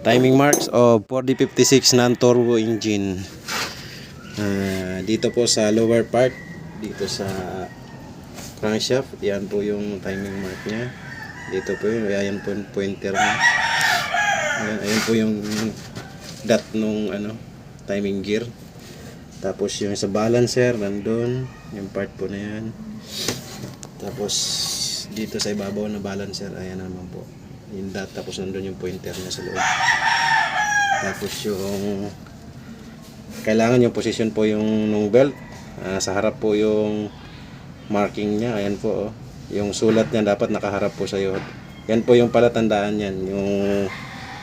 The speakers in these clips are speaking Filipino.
Timing marks of 4D56 non-turbo engine. Dito po sa lower part, dito sa crankshaft, yan po yung timing mark nya. Dito po yun, ayan po yung pointer nya. Ayan po yung dot nung timing gear. Tapos yung sa balancer nandun, yung part po na yan. Tapos dito sa ibabaw na balancer, ayan naman po yung dot, tapos nandun yung pointer nya sa loob. Tapos yung kailangan yung position po yung nung belt, sa harap po yung marking nya. Ayan po, oh. Yung sulat nya dapat nakaharap po sa iyo. Yan po yung palatandaan yan, yung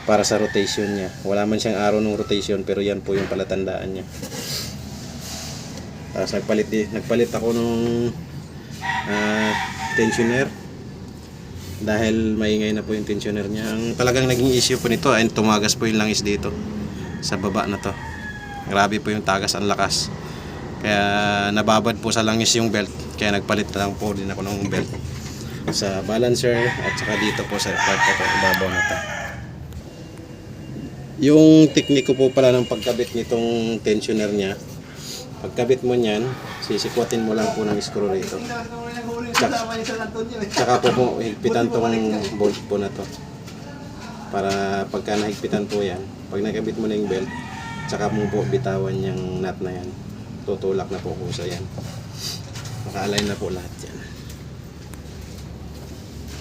para sa rotation nya. Wala man siyang arrow ng rotation, pero yan po yung palatandaan nya. Tapos nagpalit ako nung tensioner dahil maingay na po yung tensioner nya. Ang talagang naging issue po nito ay tumagas po yung langis dito sa baba na to. Grabe po yung tagas, ang lakas. Kaya nababad po sa langis yung belt. Kaya nagpalit na lang po din ako ng belt sa balancer at saka dito po sa part na to, ibabaw na to. Yung tekniko po pala ng pagkabit nitong tensioner nya, pagkabit mo nyan, sisikwatin mo lang po ng screw rito. Tsaka po mo higpitan tong bolt po na to. Para pagka nahigpitan po yan, pag nakabit mo na yung belt, tsaka mo po bitawan yung nut na yan. Tutulak na po kusa yan. Naka-align na po lahat yan.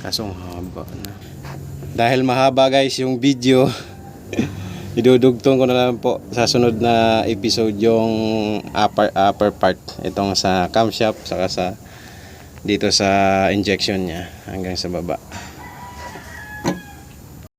Kasong haba na. Dahil mahaba guys yung video, idudugtong ko na lang po sa sunod na episode yung upper part. Itong sa camshaft, saka sa dito sa injection nya hanggang sa baba.